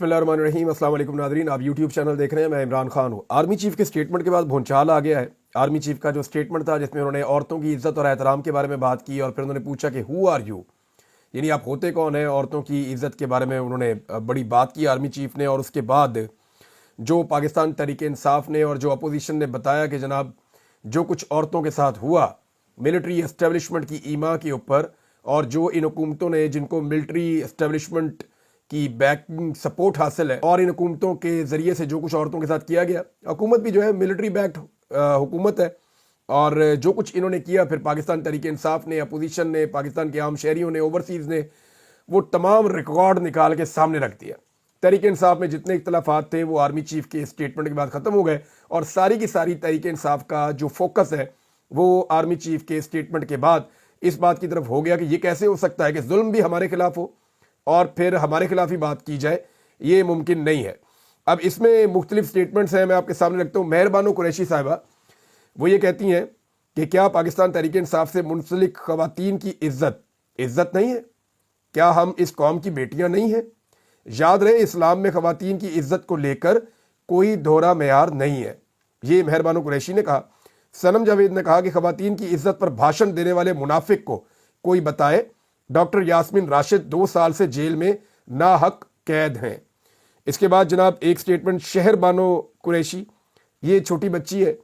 बिस्मिल्लाहिर्रहमानिर्रहीम। अस्सलाम वालेकुम नादरीन, आप यूट्यूब चैनल देख रहे हैं। मैं इमरान खान हूँ। आर्मी चीफ के स्टेटमेंट के बाद भूंचाल आ गया है। आर्मी चीफ का जो स्टेटमेंट था जिसमें उन्होंने औरतों की इज्जत और एहतराम के बारे में बात की और फिर उन्होंने पूछा कि हु आर यू, यानी आप होते कौन हैं। औरतों की इज्जत के बारे में उन्होंने बड़ी बात की आर्मी चीफ ने। और उसके बाद जो पाकिस्तान तहरीक इंसाफ ने और जो अपोजिशन ने बताया कि जनाब जो कुछ औरतों के साथ हुआ मिलिट्री एस्टेब्लिशमेंट की ईमा के ऊपर, और जो इन हुकूमतों ने जिनको मिलिट्री एस्टेब्लिशमेंट की बैकिंग सपोर्ट हासिल है और इन हुकूमतों के ज़रिए से जो कुछ औरतों के साथ किया गया, हुकूमत भी जो है मिलिट्री बैक्ड हुकूमत है, और जो कुछ इन्होंने किया फिर पाकिस्तान तहरीक इंसाफ ने, अपोजिशन ने, पाकिस्तान के आम शहरियों ने, ओवरसीज़ ने वो तमाम रिकॉर्ड निकाल के सामने रख दिया। तहरीक इंसाफ में जितने इख्तलाफात थे वो आर्मी चीफ के स्टेटमेंट के बाद ख़त्म हो गए, और सारी की सारी तहरीक इंसाफ का जो फोकस है वो आर्मी चीफ के स्टेटमेंट के बाद इस बात की तरफ हो गया कि ये कैसे हो सकता है कि जुल्म भी हमारे खिलाफ हो और फिर हमारे खिलाफ ही बात की जाए, ये मुमकिन नहीं है। अब इसमें मुख्तलिफ स्टेटमेंट्स हैं, मैं आपके सामने रखता हूँ। मेहरबानो कुरैशी साहिबा वो ये कहती हैं कि क्या पाकिस्तान तहरीक इंसाफ से मुंसलिक ख़वातीन की इज्जत नहीं है? क्या हम इस कौम की बेटियां नहीं हैं? याद रहे, इस्लाम में ख़वातीन की इज्जत को लेकर कोई दोहरा मेयार नहीं है। ये मेहरबानो कुरैशी ने कहा। सनम जावेद ने कहा कि ख़वातीन की इज्जत पर भाषण देने वाले मुनाफिक को कोई बताए। डॉक्टर यास्मीन राशिद 2 साल से जेल में नाहक कैद हैं। इसके बाद जनाब एक स्टेटमेंट शहर बानो कुरैशी, ये छोटी बच्ची है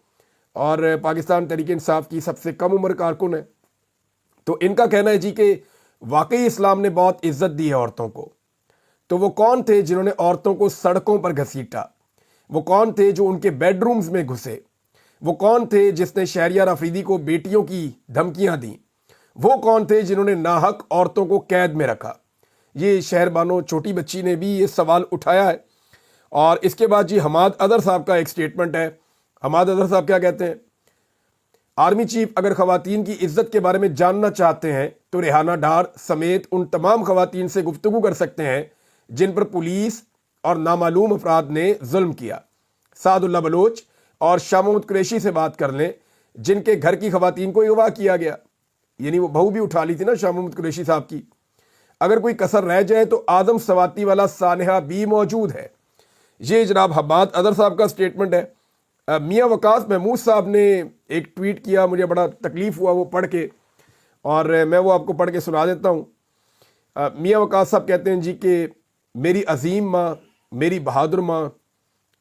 और पाकिस्तान तहरीक इंसाफ की सबसे कम उम्र कारकुन है। तो इनका कहना है जी कि वाकई इस्लाम ने बहुत इज्जत दी है औरतों को। तो वो कौन थे जिन्होंने औरतों को सड़कों पर घसीटा? वो कौन थे जो उनके बेडरूम्स में घुसे? वो कौन थे जिसने शहरियार अफरीदी को बेटियों की धमकियां दी? वो कौन थे जिन्होंने नाहक औरतों को कैद में रखा? ये शहरबानो छोटी बच्ची ने भी ये सवाल उठाया है। और इसके बाद जी हमाद अदर साहब का एक स्टेटमेंट है। हमाद अदर साहब क्या कहते हैं? आर्मी चीफ अगर ख़वातीन की इज्जत के बारे में जानना चाहते हैं तो रेहाना डार समेत उन तमाम ख़वातीन से गुफ्तगू कर सकते हैं जिन पर पुलिस और नामालूम अफराद ने जुल्म किया। सादुल्ला बलोच और शाह महमूद कुरैशी से बात कर लें जिनके घर की ख़वातीन को अगवा किया गया, यानी वो बहू भी उठा ली थी ना शाह महमूद कुरैशी साहब की। अगर कोई कसर रह जाए तो आदम सवाती वाला सानहा भी मौजूद है। ये जनाब हमाद अदर साहब का स्टेटमेंट है। मियाँ वकास महमूद साहब ने एक ट्वीट किया, मुझे बड़ा तकलीफ़ हुआ वो पढ़ के, और मैं वो आपको पढ़ के सुना देता हूँ। मियाँ वकास साहब कहते हैं जी कि मेरी अजीम माँ, मेरी बहादुर माँ,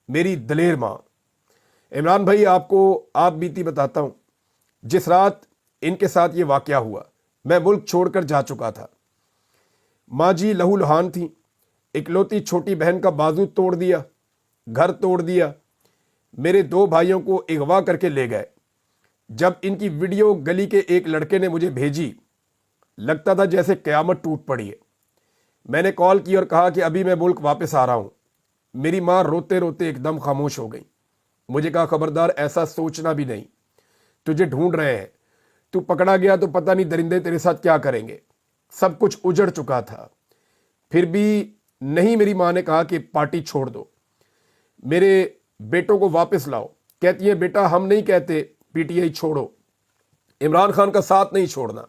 मेरी दलेर माँ। इमरान भाई आपको आप बीती बताता हूँ। जिस रात इनके साथ ये वाक़या हुआ मैं मुल्क छोड़कर जा चुका था। माँ जी लहू लुहान थी। इकलौती छोटी बहन का बाजू तोड़ दिया, घर तोड़ दिया, मेरे 2 भाइयों को अगवा करके ले गए। जब इनकी वीडियो गली के एक लड़के ने मुझे भेजी, लगता था जैसे क़यामत टूट पड़ी है। मैंने कॉल की और कहा कि अभी मैं मुल्क वापस आ रहा हूँ। मेरी माँ रोते रोते एकदम खामोश हो गई। मुझे कहा खबरदार ऐसा सोचना भी नहीं, तुझे ढूंढ रहे हैं, तू पकड़ा गया तो पता नहीं दरिंदे तेरे साथ क्या करेंगे। सब कुछ उजड़ चुका था, फिर भी नहीं। मेरी माँ ने कहा कि पार्टी छोड़ दो, मेरे बेटों को वापस लाओ। कहती है बेटा हम नहीं कहते पीटीआई छोड़ो, इमरान खान का साथ नहीं छोड़ना।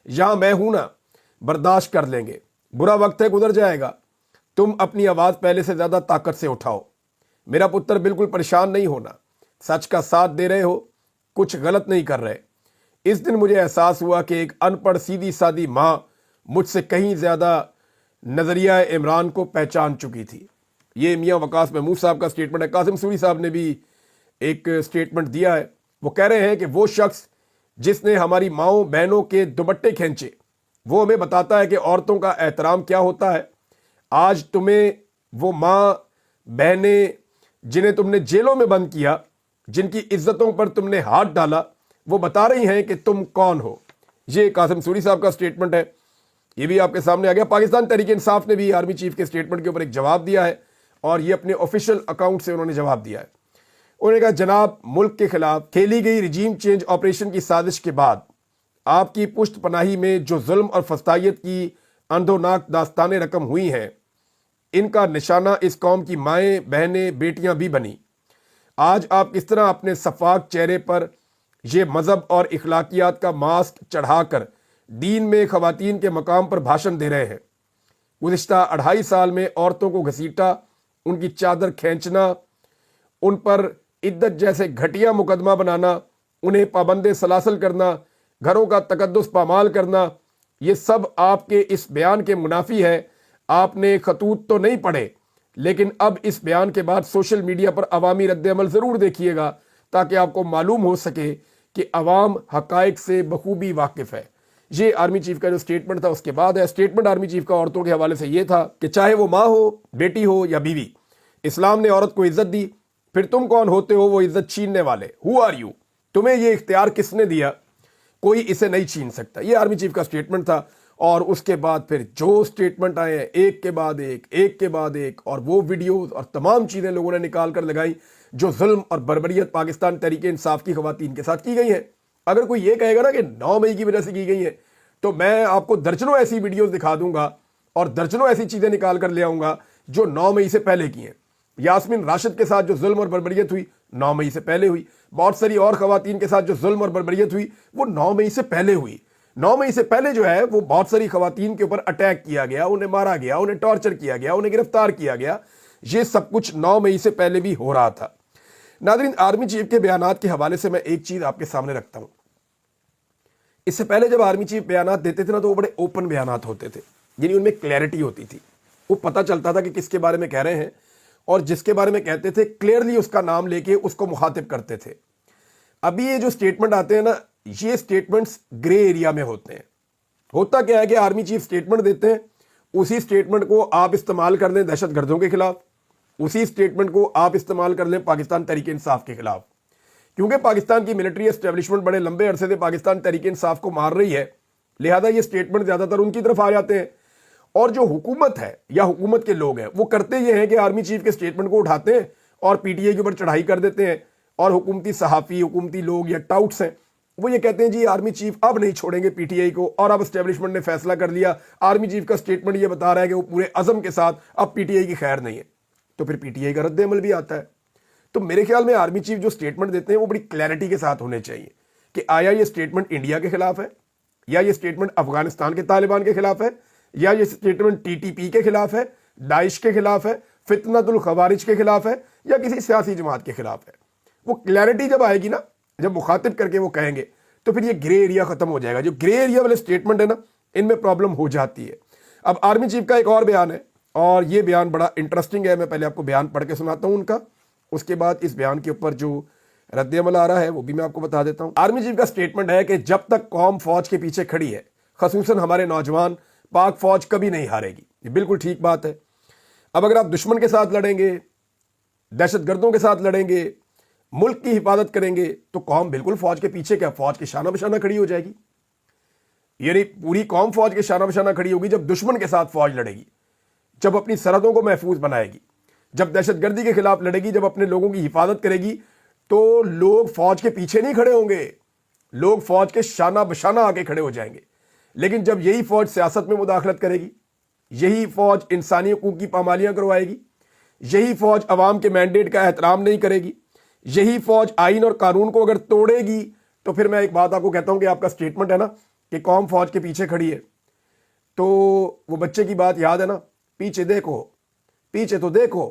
यहां मैं हूं ना, बर्दाश्त कर लेंगे, बुरा वक्त है गुजर जाएगा। तुम अपनी आवाज़ पहले से ज़्यादा ताकत से उठाओ। मेरा पुत्र बिल्कुल परेशान नहीं होना, सच का साथ दे रहे हो, कुछ गलत नहीं कर रहे। इस दिन मुझे एहसास हुआ कि एक अनपढ़ सीधी सादी माँ मुझसे कहीं ज़्यादा नज़रिया इमरान को पहचान चुकी थी। ये मियाँ वकास महमूद साहब का स्टेटमेंट है। कासिम सूरी साहब ने भी एक स्टेटमेंट दिया है। वो कह रहे हैं कि वो शख्स जिसने हमारी माँओं बहनों के दुपट्टे खींचे वो हमें बताता है कि औरतों का एहतराम क्या होता है। आज तुम्हें वो माँ बहनें जिन्हें तुमने जेलों में बंद किया, जिनकी इज्जतों पर तुमने हाथ डाला, वो बता रही हैं कि तुम कौन हो। ये कासिम सूरी साहब का स्टेटमेंट है, ये भी आपके सामने आ गया। पाकिस्तान तहरीक इंसाफ ने भी आर्मी चीफ के स्टेटमेंट के ऊपर एक जवाब दिया है, और ये अपने ऑफिशियल अकाउंट से उन्होंने जवाब दिया है। उन्होंने कहा जनाब मुल्क के खिलाफ खेली गई रिजीम चेंज ऑपरेशन की साजिश के बाद आपकी पुश्त पनाही में जो जुल्म और फस्तायत की अंधोनाक दास्तानें रकम हुई हैं, इनका निशाना इस कौम की माएँ बहनें बेटियां भी बनी। आज आप किस तरह अपने सफाक चेहरे पर ये मज़हब और इखलाकियात का मास्क चढ़ाकर दीन में ख़वातीन के मकाम पर भाषण दे रहे हैं। गुज़िश्ता 2.5 साल में औरतों को घसीटा, उनकी चादर खींचना, उन पर इद्दत जैसे घटिया मुकदमा बनाना, उन्हें पाबंदे सलासल करना, घरों का तकद्दुस पामाल करना, ये सब आपके इस बयान के मुनाफी है। आपने खतूत तो नहीं पढ़े, लेकिन अब इस बयान के बाद सोशल मीडिया पर अवामी रद्द-ए-अमल ज़रूर देखिएगा, ताकि आपको मालूम हो सके कि अवाम हक़ाइक़ से बखूबी वाकिफ़ है। ये आर्मी चीफ का जो स्टेटमेंट था उसके बाद है। स्टेटमेंट आर्मी चीफ का औरतों के हवाले से ये था कि चाहे वो माँ हो, बेटी हो या बीवी, इस्लाम ने औरत को इज्जत दी, फिर तुम कौन होते हो वो इज्जत छीनने वाले? Who are you? तुम्हें ये इख्तियार किसने दिया? कोई इसे नहीं छीन सकता। ये आर्मी चीफ का स्टेटमेंट था। और उसके बाद फिर जो स्टेटमेंट आए हैं एक के बाद एक, और वो वीडियोस और तमाम चीजें लोगों ने निकाल कर लगाई जो जुल्म और बर्बरियत पाकिस्तान तहरीक इंसाफ की खवातीन के साथ की गई है। अगर कोई ये कहेगा ना कि 9 मई की वजह से की गई है, तो मैं आपको दर्जनों ऐसी वीडियोस दिखा दूंगा और दर्जनों ऐसी चीजें निकाल कर ले आऊंगा जो 9 मई से पहले की हैं। यास्मीन राशिद के साथ जो जुल्म और बर्बरियत हुई 9 मई से पहले हुई। बहुत सारी और खवातीन के साथ जो जुल्म और बर्बरियत हुई वो 9 मई से पहले हुई। 9 मई से पहले जो है वो बहुत सारी खवातीन के ऊपर अटैक किया गया, उन्हें मारा गया, उन्हें टॉर्चर किया गया, उन्हें गिरफ्तार किया गया। ये सब कुछ 9 मई से पहले भी हो रहा था। नाज़रीन, आर्मी चीफ के बयानात के हवाले से मैं एक चीज आपके सामने रखता हूं। इससे पहले जब आर्मी चीफ बयानात देते थे ना, तो वो बड़े ओपन बयानात होते थे, यानी उनमें क्लैरिटी होती थी। वो पता चलता था कि किसके बारे में कह रहे हैं, और जिसके बारे में कहते थे क्लियरली उसका नाम लेके उसको मुखातिब करते थे। अभी ये जो स्टेटमेंट आते हैं ना, ये स्टेटमेंट्स ग्रे एरिया में होते हैं। होता क्या है कि आर्मी चीफ स्टेटमेंट देते हैं, उसी स्टेटमेंट को आप इस्तेमाल कर लें दहशतगर्दों के खिलाफ, उसी स्टेटमेंट को आप इस्तेमाल कर लें पाकिस्तान तहरीक इंसाफ के खिलाफ। क्योंकि पाकिस्तान की मिलिट्री एस्टेब्लिशमेंट बड़े लंबे अरसे से पाकिस्तान तहरीक इंसाफ को मार रही है, लिहाजा ये स्टेटमेंट ज्यादातर उनकी तरफ आ जाते हैं। और जो हुकूमत है या हुकूमत के लोग हैं वो करते ये हैं कि आर्मी चीफ के स्टेटमेंट को उठाते हैं और पीटीआई के ऊपर चढ़ाई कर देते हैं, और हुकूमती सहाफ़ी, हुकूमती लोग या टाउट्स हैं वो ये कहते हैं जी आर्मी चीफ अब नहीं छोड़ेंगे पीटीआई को, और अब एस्टेब्लिशमेंट ने फैसला कर लिया, आर्मी चीफ का स्टेटमेंट ये बता रहा है कि वो पूरे अज़म के साथ अब पीटीआई की खैर नहीं है। तो फिर पीटीआई का रद्द अमल भी आता है। तो मेरे ख्याल में आर्मी चीफ जो स्टेटमेंट देते हैं वो बड़ी क्लैरिटी के साथ होने चाहिए कि आया ये स्टेटमेंट इंडिया के खिलाफ है, या ये स्टेटमेंट अफगानिस्तान के तालिबान के खिलाफ है, या ये स्टेटमेंट टीटीपी के खिलाफ है, दाइश के खिलाफ है, फितनतुल खवारिज के खिलाफ है, या किसी सियासी जमात के खिलाफ है। वो क्लैरिटी जब आएगी ना, जब मुखातिब करके वो कहेंगे, तो फिर ये ग्रे एरिया खत्म हो जाएगा। जो ग्रे एरिया वाले स्टेटमेंट है ना, इनमें प्रॉब्लम हो जाती है। अब आर्मी चीफ का एक और बयान है, और ये बयान बड़ा इंटरेस्टिंग है। मैं पहले आपको बयान पढ़ के सुनाता हूं उनका, उसके बाद इस बयान के ऊपर जो रद्द अमल आ रहा है वो भी मैं आपको बता देता हूं। आर्मी चीफ का स्टेटमेंट है कि जब तक कौम फौज के पीछे खड़ी है, खसूसन हमारे नौजवान, पाक फौज कभी नहीं हारेगी। ये बिल्कुल ठीक बात है। अब अगर आप दुश्मन के साथ लड़ेंगे, दहशतगर्दों के साथ लड़ेंगे, मुल्क की हिफाजत करेंगे, तो कौम बिल्कुल फौज के पीछे क्या, फौज के शाना बशाना खड़ी हो जाएगी। यानी पूरी कौम फौज के शाना बशाना खड़ी होगी जब दुश्मन के साथ फौज लड़ेगी, जब अपनी सरहदों को महफूज बनाएगी, जब दहशतगर्दी के खिलाफ लड़ेगी, जब अपने लोगों की हिफाजत करेगी। तो लोग फौज के पीछे नहीं खड़े होंगे, लोग फौज के शाना बशाना आके खड़े हो जाएंगे। लेकिन जब यही फौज सियासत में मुदाखलत करेगी, यही फौज इंसानी हकूक की पामालियां करवाएगी, यही फौज अवाम के मैंडेट का एहतराम नहीं करेगी, यही फौज आइन और कानून को अगर तोड़ेगी, तो फिर मैं एक बात आपको कहता हूं कि आपका स्टेटमेंट है ना कि कौम फौज के पीछे खड़ी है, तो वो बच्चे की बात याद है ना, पीछे देखो, पीछे तो देखो।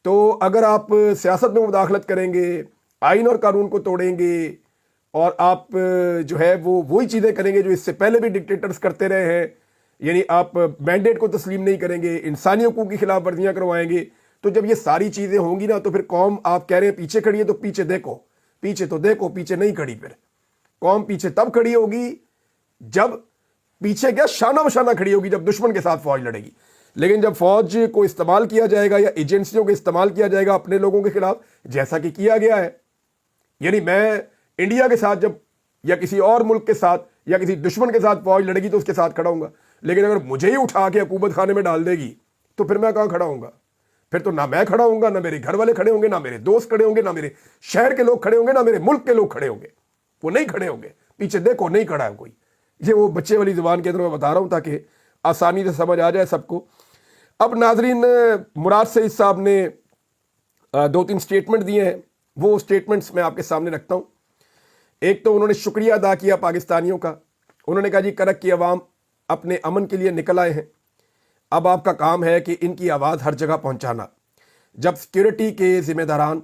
तो अगर आप सियासत में मुदाखलत करेंगे, आइन और कानून को तोड़ेंगे, और आप जो है वो वही चीज़ें करेंगे जो इससे पहले भी डिक्टेटर्स करते रहे हैं, यानी आप मैंडेट को तस्लीम नहीं करेंगे, इंसानी हकूक की खिलाफ वर्जियाँ करवाएंगे, तो जब ये सारी चीज़ें होंगी ना, तो फिर कौम, आप कह रहे हैं पीछे खड़ी है, तो पीछे देखो, पीछे तो देखो, पीछे नहीं खड़ी। फिर कौम पीछे तब खड़ी होगी जब पीछे क्या, शाना बशाना खड़ी होगी जब दुश्मन के साथ फौज लड़ेगी। लेकिन जब फौज को इस्तेमाल किया जाएगा या एजेंसियों को इस्तेमाल किया जाएगा अपने लोगों के खिलाफ, जैसा कि किया गया है, यानी मैं इंडिया के साथ जब, या किसी और मुल्क के साथ, या किसी दुश्मन के साथ फौज लड़ेगी तो उसके साथ खड़ा हूंगा। लेकिन अगर मुझे ही उठा के हुकूमत खाने में डाल देगी, तो फिर मैं कहां खड़ा हूंगा? फिर तो ना मैं खड़ा हूंगा, ना मेरे घर वाले खड़े होंगे, ना मेरे दोस्त खड़े होंगे, ना मेरे शहर के लोग खड़े होंगे, ना मेरे मुल्क के लोग खड़े होंगे। वो नहीं खड़े होंगे। पीछे देखो, नहीं खड़ा है कोई। ये वो बच्चे वाली जुबान के अंदर मैं बता रहा हूं ताकि आसानी से समझ आ जाए सबको। अब नाजरीन, मुराद सईद साहब ने 2-3 स्टेटमेंट दिए हैं, वो स्टेटमेंट्स मैं आपके सामने रखता हूं। एक तो उन्होंने शुक्रिया अदा किया पाकिस्तानियों का। उन्होंने कहा जी करक की अवाम अपने अमन के लिए निकल आए हैं, अब आपका काम है कि इनकी आवाज़ हर जगह पहुंचाना। जब सिक्योरिटी के जिम्मेदारान,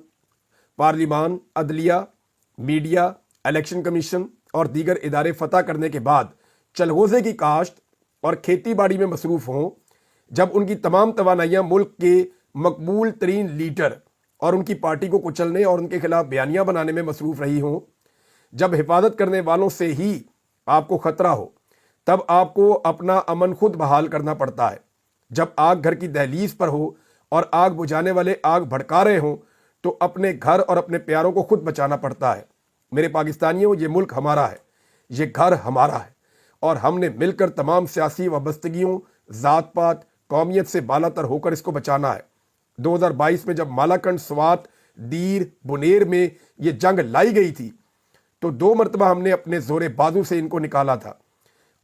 पार्लिमान, अदलिया, मीडिया, इलेक्शन कमीशन और दीगर इदारे फतह करने के बाद चलगोज़े की काश्त और खेती बाड़ी में मसरूफ़ हों, जब उनकी तमाम तवानाइयाँ मुल्क के मकबूल तरीन लीडर और उनकी पार्टी को कुचलने और उनके खिलाफ बयानियाँ बनाने में मसरूफ़ रही हों, जब हिफाजत करने वालों से ही आपको ख़तरा हो, तब आपको अपना अमन खुद बहाल करना पड़ता है। जब आग घर की दहलीज पर हो और आग बुझाने वाले आग भड़का रहे हों, तो अपने घर और अपने प्यारों को खुद बचाना पड़ता है। मेरे पाकिस्तानियों, ये मुल्क हमारा है, ये घर हमारा है और हमने मिलकर तमाम सियासी वाबस्तगियों, ज़ात पात, कौमियत से बालातर होकर इसको बचाना है। 2022 में जब मालाकंड, स्वात, दीर, बुनेर में ये जंग लाई गई थी तो 2 मरतबा हमने अपने जोरे बाजू से इनको निकाला था।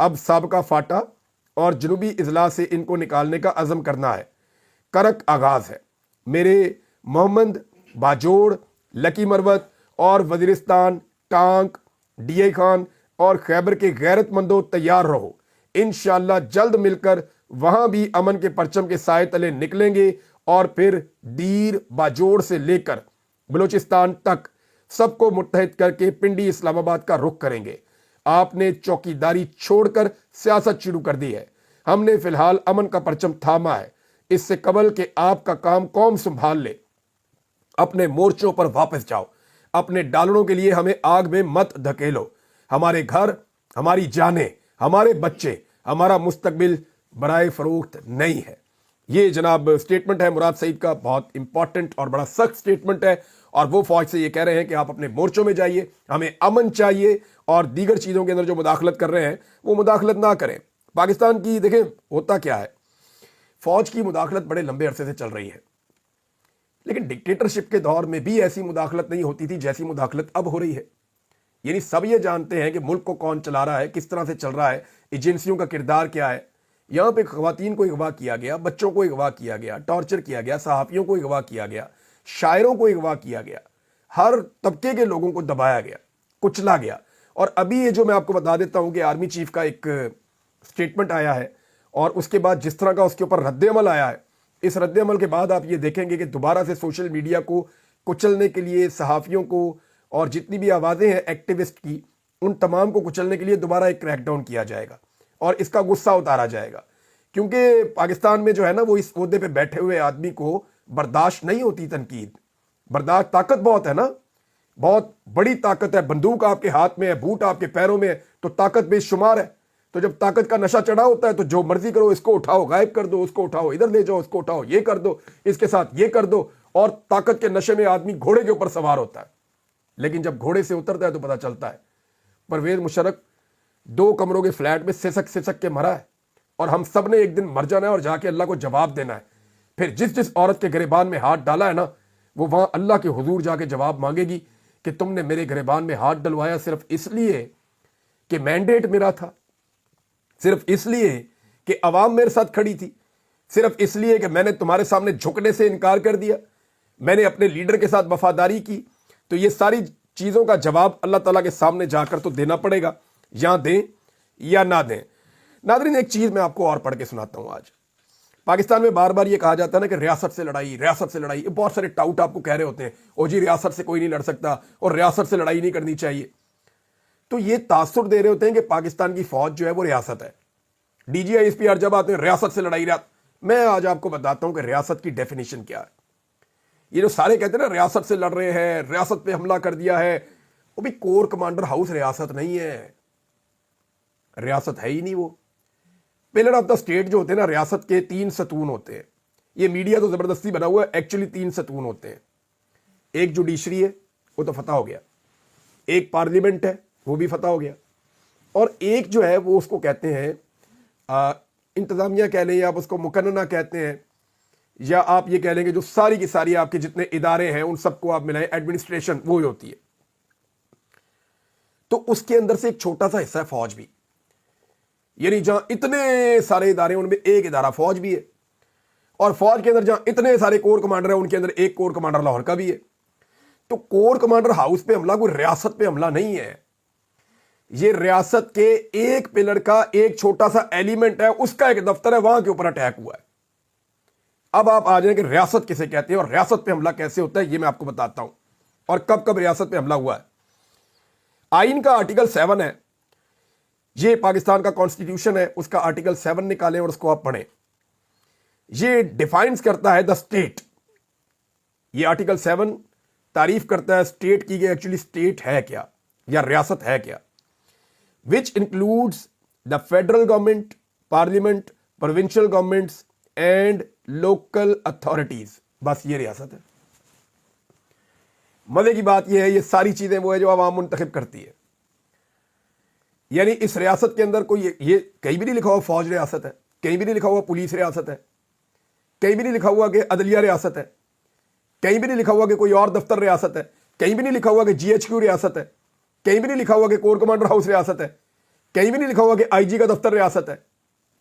अब साबका फाटा और जनूबी इजला से इनको निकालने का अज़म करना है। करक आगाज़ है। मेरे मोहम्मद, बाजोड़, लकी मरवत और वज़ीरिस्तान, टांक, डीए खान और खैबर के गैरतमंदों, तैयार रहो। इंशाअल्लाह जल्द मिलकर वहां भी अमन के परचम के साए तले निकलेंगे और फिर दीर, बाजोड़ से लेकर बलूचिस्तान तक सबको मुत्तहिद करके पिंडी इस्लामाबाद का रुख करेंगे। आपने चौकीदारी छोड़कर सियासत शुरू कर दी है। हमने फिलहाल अमन का परचम थामा है। इससे कबल के आपका काम कौम संभाल ले। अपने मोर्चों पर वापस जाओ। अपने डालरों के लिए हमें आग में मत धकेलो। हमारे घर, हमारी जानें, हमारे बच्चे, हमारा मुस्तकबिल बराए फरोख्त नहीं है। ये जनाब स्टेटमेंट है मुराद सईद का, बहुत इंपॉर्टेंट और बड़ा सख्त स्टेटमेंट है। और वो फौज से ये कह रहे हैं कि आप अपने मोर्चों में जाइए, हमें अमन चाहिए और दीगर चीज़ों के अंदर जो मुदाखलत कर रहे हैं वो मुदाखलत ना करें। पाकिस्तान की देखें होता क्या है, फौज की मुदाखलत बड़े लंबे अरसे से चल रही है, लेकिन डिक्टेटरशिप के दौर में भी ऐसी मुदाखलत नहीं होती थी जैसी मुदाखलत अब हो रही है। यानी सब ये जानते हैं कि मुल्क को कौन चला रहा है, किस तरह से चल रहा है, एजेंसियों का किरदार क्या है। यहाँ पे ख़वातीन को अगवा किया गया, बच्चों को अगवा किया गया, टॉर्चर किया गया, सहाफ़ियों को अगवा किया गया, शायरों को अगवा किया गया, हर तबके के लोगों को दबाया गया, कुचला गया। और अभी ये जो मैं आपको बता देता हूँ कि आर्मी चीफ का एक स्टेटमेंट आया है और उसके बाद जिस तरह का उसके ऊपर रद्द-ए-अमल आया है, इस रद्द-ए-अमल के बाद आप ये देखेंगे कि दोबारा से सोशल मीडिया को कुचलने के लिए, सहाफ़ियों को और जितनी भी आवाज़ें हैं एक्टिविस्ट की, उन तमाम को कुचलने के लिए दोबारा एक क्रैकडाउन किया जाएगा और इसका गुस्सा उतारा जाएगा। क्योंकि पाकिस्तान में जो है ना, वो इस ओहदे पे बैठे हुए आदमी को बर्दाश्त नहीं होती तनकीद। बर्दाश्त, ताकत बहुत है ना, बहुत बड़ी ताकत है। बंदूक आपके हाथ में है, बूट आपके पैरों में है, तो ताकत बेशुमार है। तो जब ताकत का नशा चढ़ा होता है तो जो मर्जी करो, इसको उठाओ गायब कर दो, उसको उठाओ इधर ले जाओ, उसको उठाओ ये कर दो, इसके साथ ये कर दो। और ताकत के नशे में आदमी घोड़े के ऊपर सवार होता है, लेकिन जब घोड़े से उतरता है तो पता चलता है परवेज मुशर्रफ 2 कमरों के फ्लैट में सिसक सिसक के मरा है और हम सब ने एक दिन मर जाना है और जाके अल्लाह को जवाब देना है। फिर जिस जिस औरत के गिरेबान में हाथ डाला है ना, वो वहां अल्लाह के हुजूर जाके जवाब मांगेगी कि तुमने मेरे गिरेबान में हाथ डलवाया सिर्फ इसलिए कि मैंडेट मेरा था, सिर्फ इसलिए कि अवाम मेरे साथ खड़ी थी, सिर्फ इसलिए कि मैंने तुम्हारे सामने झुकने से इनकार कर दिया, मैंने अपने लीडर के साथ वफादारी की। तो ये सारी चीज़ों का जवाब अल्लाह ताला के सामने जाकर तो देना पड़ेगा, या दें या ना दें। नादरीन, एक चीज़ मैं आपको और पढ़ के सुनाता हूँ। आज पाकिस्तान में बार बार ये कहा जाता है ना कि रियासत से लड़ाई, रियासत से लड़ाई। बहुत सारे टाउट आपको कह रहे होते हैं, ओ जी रियासत से कोई नहीं लड़ सकता और रियासत से लड़ाई नहीं करनी चाहिए। तो ये तासुर दे रहे होते हैं कि पाकिस्तान की फौज जो है वो रियासत है। डीजीआई SPR जब आते हैं रियासत से लड़ाई। मैं आज आपको बताता हूं कि रियासत की डेफिनेशन क्या है। ये जो सारे कहते हैं ना रियासत से लड़ रहे हैं, रियासत पे हमला कर दिया है, वो भी कोर कमांडर हाउस रियासत नहीं है, रियासत है ही नहीं। वो पिलर ऑफ द स्टेट जो होते हैं ना, रियासत के 3 सतून होते हैं। ये मीडिया तो जबरदस्ती बना हुआ है, एक्चुअली 3 सतून होते हैं। एक जुडिशरी है, वो तो फतह हो गया, एक पार्लियामेंट है, वो भी फतह हो गया, और एक जो है वो उसको कहते हैं इंतजामिया कह लें, या आप उसको मुकन्ना कहते हैं, या आप ये कह लेंगे जो सारी की सारी आपके जितने इदारे हैं उन सबको आप मिलाएं, एडमिनिस्ट्रेशन वो ही होती है। तो उसके अंदर से एक छोटा सा हिस्सा है फौज भी, यानी जहां इतने सारे इदारे उनमें एक इदारा फौज भी है, और फौज के अंदर जहां इतने सारे कोर कमांडर हैं उनके अंदर एक कोर कमांडर लाहौर का भी है। तो कोर कमांडर हाउस पे हमला कोई रियासत पे हमला नहीं है। ये रियासत के एक पिलर का एक छोटा सा एलिमेंट है, उसका एक दफ्तर है, वहां के ऊपर अटैक हुआ है। अब आप आ जाए कि रियासत किसे कहते हैं और रियासत पे हमला कैसे होता है, ये मैं आपको बताता हूं और कब कब रियासत पे हमला हुआ है। आइन का आर्टिकल 7 है, ये पाकिस्तान का कॉन्स्टिट्यूशन है, उसका आर्टिकल 7 निकालें और उसको आप पढ़ें। ये डिफाइंस करता है द स्टेट। ये आर्टिकल 7 तारीफ करता है स्टेट की, एक्चुअली स्टेट है क्या या रियासत है क्या। Which includes the federal government, parliament, provincial governments and local authorities. बस ये रियासत है। मजे की बात यह है, ये सारी चीजें वो है जो आवाम मुंतखब करती है। यानी इस रियासत के अंदर कोई ये कहीं भी नहीं लिखा हुआ फौज रियासत है, कहीं भी नहीं लिखा हुआ पुलिस रियासत है, कहीं भी नहीं लिखा हुआ कि अदलिया रियासत है, कहीं भी नहीं लिखा हुआ कि कोई और दफ्तर रियासत है, कहीं भी नहीं लिखा हुआ कि GHQ रियासत है, कहीं भी नहीं लिखा हुआ कि कोर कमांडर हाउस रियासत है, कहीं भी नहीं लिखा हुआ कि IG का दफ्तर रियासत है,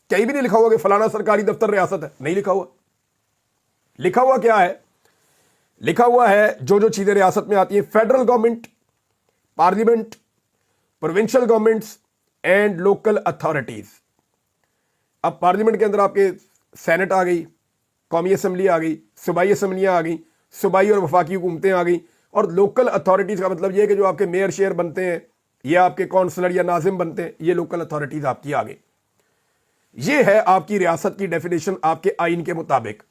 कहीं भी नहीं लिखा हुआ कि फलाना सरकारी दफ्तर रियासत है। नहीं लिखा हुआ। लिखा हुआ क्या है? लिखा हुआ है जो जो चीजें रियासत में आती हैं, federal government, parliament, provincial governments and local authorities. अब पार्लियामेंट के अंदर आपके सेनेट आ गई, कौमी असम्बली आ गई, सूबाई असम्बलियां आ गई, सूबाई और वफाकी हुकूमतें आ गई। और लोकल अथॉरिटीज का मतलब यह है कि जो आपके मेयर शेयर बनते हैं या आपके काउंसलर या नाजिम बनते हैं, ये लोकल अथॉरिटीज आपकी आ गई। ये है आपकी रियासत की डेफिनेशन आपके आइन के मुताबिक।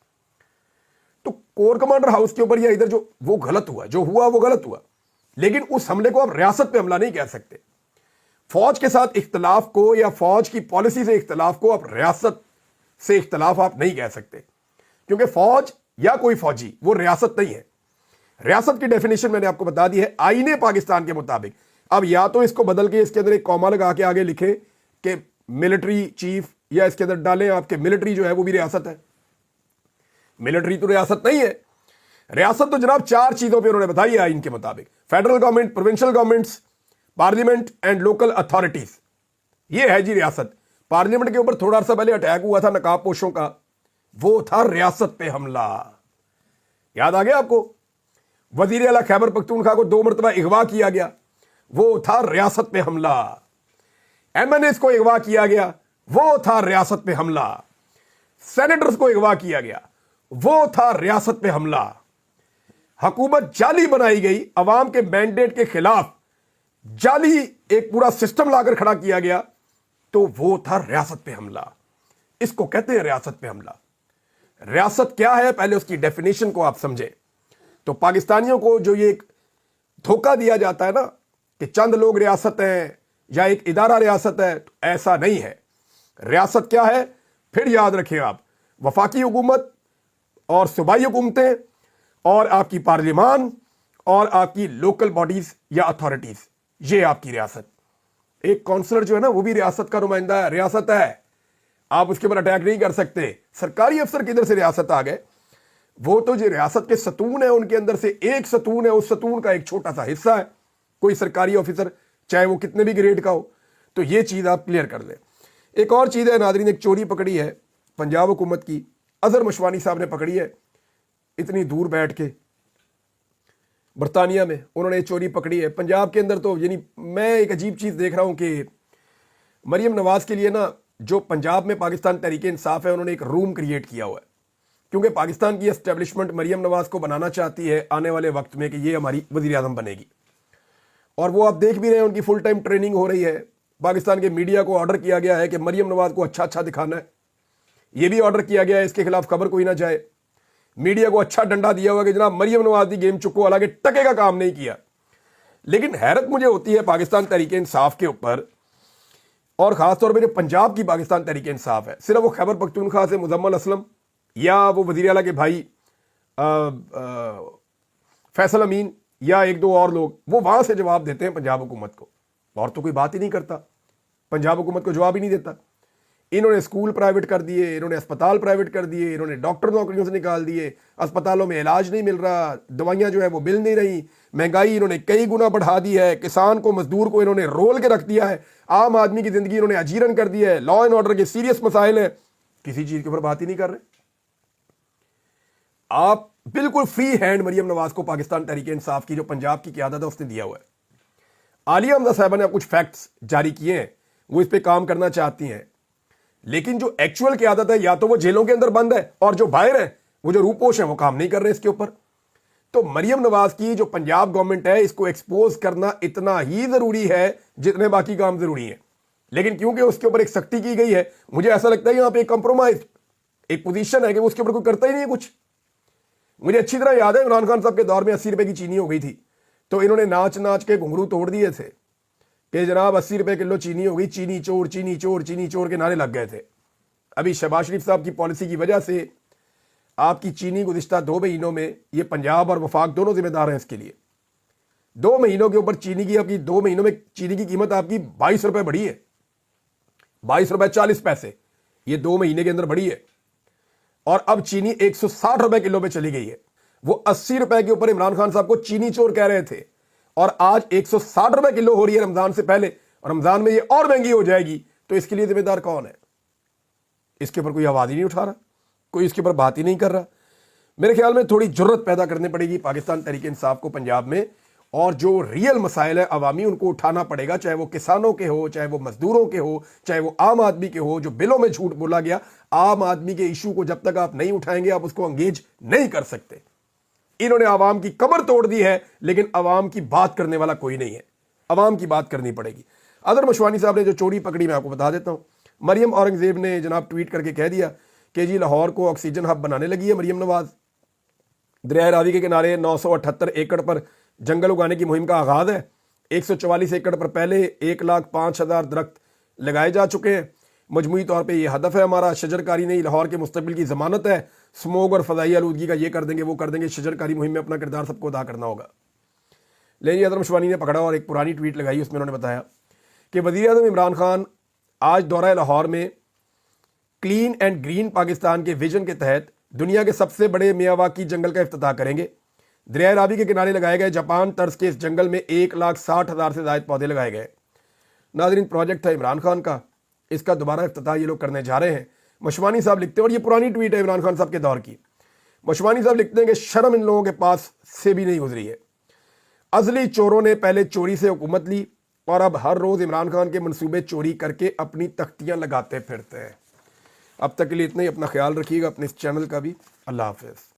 तो कोर कमांडर हाउस के ऊपर या इधर जो वो गलत हुआ, जो हुआ वो गलत हुआ, लेकिन उस हमले को आप रियासत पे हमला नहीं कह सकते। फौज के साथ इख्तलाफ को या फौज की पॉलिसी से इख्तलाफ को आप रियासत से इख्तलाफ आप नहीं कह सकते, क्योंकि फौज या कोई फौजी वो रियासत नहीं है। रियासत की डेफिनेशन मैंने आपको बता दी है आईने पाकिस्तान के मुताबिक। अब या तो इसको बदल के इसके अंदर एक कॉमा लगा के आगे लिखे कि मिलिट्री चीफ, या इसके अंदर डालें आपके मिलिट्री जो है वो भी रियासत है। मिलिट्री तो रियासत नहीं है। रियासत तो जनाब 4 चीजों पे उन्होंने बताई है आइन के मुताबिक, federal government, provincial governments, parliament and local authorities. ये है जी रियासत। पार्लियामेंट के ऊपर थोड़ा सा पहले अटैक हुआ था नकाब पोशों का, वो था रियासत पे हमला। याद आ गया आपको? वजीर आला खैबर पख्तूनख्वा को 2 मरतबा अगवा किया गया, वो था रियासत पे हमला। MNAs को अगवा किया गया, वो था रियासत पे हमला। सेनेटर्स को अगवा किया गया, वो था रियासत पे हमला। हुकूमत जाली बनाई गई, अवाम के मैंडेट के खिलाफ जाली एक पूरा सिस्टम लाकर खड़ा किया गया, तो वो था रियासत पे हमला। इसको कहते हैं रियासत पे हमला। रियासत क्या है, पहले उसकी डेफिनेशन को आप समझें। तो पाकिस्तानियों को जो ये एक धोखा दिया जाता है ना कि चंद लोग रियासत हैं या एक इदारा रियासत है, तो ऐसा नहीं है। रियासत क्या है फिर याद रखें आप, वफाकी हुकूमत और सूबाई हुकूमतें और आपकी पार्लियामान और आपकी लोकल बॉडीज या अथॉरिटीज, ये आपकी रियासत। एक काउंसलर जो है ना वो भी रियासत का नुमाइंदा है, रियासत है। आप उसके ऊपर अटैक नहीं कर सकते। सरकारी अफसर किधर से रियासत आ गए? वो तो जो रियासत के सतून है उनके अंदर से एक सतून है, उस सतून का एक छोटा सा हिस्सा है कोई सरकारी ऑफिसर, चाहे वो कितने भी ग्रेड का हो। तो ये चीज आप क्लियर कर लें। एक और चीज है नादरीन, एक चोरी पकड़ी है पंजाब हुकूमत की, अजहर मशवानी साहब ने पकड़ी है। इतनी दूर बैठ के बरतानिया में उन्होंने चोरी पकड़ी है पंजाब के अंदर। तो यानी मैं एक अजीब चीज देख रहा हूं कि मरियम नवाज के लिए ना, जो पंजाब में पाकिस्तान तहरीक इंसाफ है, उन्होंने एक रूम क्रिएट किया हुआ है, क्योंकि पाकिस्तान की एस्टेब्लिशमेंट मरियम नवाज को बनाना चाहती है आने वाले वक्त में कि ये हमारी वजीर आज़म बनेगी। और वो आप देख भी रहे हैं, उनकी फुल टाइम ट्रेनिंग हो रही है। पाकिस्तान के मीडिया को ऑर्डर किया गया है कि मरियम नवाज को अच्छा अच्छा दिखाना है। ये भी ऑर्डर किया गया है इसके खिलाफ खबर कोई ना जाए। मीडिया को अच्छा डंडा दिया हुआ कि जनाब मरियम नवाज की गेम चुको, हालांकि टके का काम नहीं किया। लेकिन हैरत मुझे होती है पाकिस्तान तहरीक इंसाफ के ऊपर, और खासतौर पर जो पंजाब की पाकिस्तान तहरीक इंसाफ है, सिर्फ वो खैबर पख्तूनख्वा से मुजम्मल असलम या वो वजीर आला के भाई फैसल अमीन या 1-2 और लोग, वो वहां से जवाब देते हैं पंजाब हुकूमत को, और तो कोई बात ही नहीं करता। पंजाब हुकूमत को जवाब ही नहीं देता। इन्होंने स्कूल प्राइवेट कर दिए, इन्होंने अस्पताल प्राइवेट कर दिए, इन्होंने डॉक्टर नौकरियों से निकाल दिए, अस्पतालों में इलाज नहीं मिल रहा, दवाइयां जो है वो मिल नहीं रही, महंगाई इन्होंने कई गुना बढ़ा दी है, किसान को मजदूर को इन्होंने रोल के रख दिया है, आम आदमी की जिंदगी इन्होंने अजीरन कर दिया है, लॉ एंड ऑर्डर के सीरियस मसाइल है, किसी चीज के ऊपर बात ही नहीं कर रहे। आप बिल्कुल फ्री हैंड मरियम नवाज को पाकिस्तान तहरीक इंसाफ की जो पंजाब की क़यादत है उसने दिया हुआ है। आलिया हमजा साहिबा ने कुछ फैक्ट्स जारी किए हैं, वो इस पे काम करना चाहती हैं, लेकिन जो एक्चुअल की आदत है, या तो वो जेलों के अंदर बंद है और जो बाहर है वो जो रूपोश है वो काम नहीं कर रहे इसके ऊपर। तो मरियम नवाज की जो पंजाब गवर्नमेंट है, इसको एक्सपोज करना इतना ही जरूरी है जितने बाकी काम जरूरी है। लेकिन क्योंकि उसके ऊपर एक सख्ती की गई है, मुझे ऐसा लगता है यहां पे एक कंप्रोमाइज एक पोजीशन है कि उसके ऊपर कोई करता ही नहीं है कुछ। मुझे अच्छी तरह याद है इमरान खान साहब के दौर में 80 रुपए की चीनी हो गई थी, तो इन्होंने नाच नाच के घुंघरू तोड़ दिए थे कि जनाब 80 रुपए किलो चीनी हो गई, चीनी चोर चीनी चोर चीनी चोर के नारे लग गए थे। अभी शहबाज शरीफ साहब की पॉलिसी की वजह से आपकी चीनी गुज़िश्ता 2 महीनों में, ये पंजाब और वफाक दोनों जिम्मेदार हैं इसके लिए, 2 महीनों के ऊपर चीनी की आपकी 2 महीनों में चीनी की कीमत आपकी 22 रुपए बढ़ी है, 22 रुपए 40 पैसे, ये 2 महीने के अंदर बढ़ी है। और अब चीनी 160 रुपए किलो पे चली गई है। वो 80 रुपए के ऊपर इमरान खान साहब को चीनी चोर कह रहे थे, और आज 160 रुपए किलो हो रही है रमजान से पहले, और रमजान में ये और महंगी हो जाएगी। तो इसके लिए जिम्मेदार कौन है? इसके ऊपर कोई आवाज ही नहीं उठा रहा, कोई इसके ऊपर बात ही नहीं कर रहा। मेरे ख्याल में थोड़ी जरूरत पैदा करनी पड़ेगी पाकिस्तान तहरीक इंसाफ को पंजाब में, और जो रियल मसाइल है अवामी उनको उठाना पड़ेगा, चाहे वो किसानों के हो, चाहे वो मजदूरों के हो, चाहे वो आम आदमी के हो। जो बिलों में झूठ बोला गया, आम आदमी के इशू को जब तक आप नहीं उठाएंगे आप उसको अंगेज नहीं कर सकते। इन्होंने आवाम की कमर तोड़ दी है, लेकिन आवाम की बात करने वाला कोई नहीं है। आवाम की बात करनी पड़ेगी। अदर मशवानी साहब ने जो चोरी पकड़ी, मैं आपको बता देता हूं। मरियम औरंगजेब ने जनाब ट्वीट करके कह दिया कि जी लाहौर को ऑक्सीजन हब बनाने लगी है मरियम नवाज। दरिया रावी के किनारे 978 एकड़ पर जंगल उगाने की मुहिम का आगाज है। 144 एकड़ पर पहले 1,05,000 दरख्त लगाए जा चुके हैं। मजमूई तौर पे ये हदफ है हमारा। शजरकारी नहीं, लाहौर के मुस्तकबिल की जमानत है। स्मोग और फजाई आलूदगी का ये कर देंगे वो कर देंगे, शजरकारी मुहिम में अपना किरदार सबको अदा करना होगा। लेकिन अदर मशवानी ने पकड़ा और एक पुरानी ट्वीट लगाई, उसमें उन्होंने बताया कि वज़ीर आज़म इमरान खान आज दौरा लाहौर में क्लीन एंड ग्रीन पाकिस्तान के विजन के तहत दुनिया के सबसे बड़े मियावाकी जंगल का इफ्तिताह करेंगे। दरिया रावी के किनारे लगाए गए जापान तर्ज के इस जंगल में 1,60,000 से ज़ायद पौधे लगाए गए। नाज़रीन, प्रोजेक्ट था इमरान खान का, इसका दोबारा इफ्तिताह ये लोग करने जा रहे हैं। मशवानी साहब लिखते हैं, और ये पुरानी ट्वीट है इमरान खान साहब के दौर की। मशवानी साहब लिखते हैं कि शर्म इन लोगों के पास से भी नहीं गुजरी है। अजली चोरों ने पहले चोरी से हुकूमत ली और अब हर रोज इमरान खान के मंसूबे चोरी करके अपनी तख्तियां लगाते फिरते हैं। अब तक के लिए इतना ही। अपना ख्याल रखिएगा, अपने इस चैनल का भी। अल्लाह हाफिज़।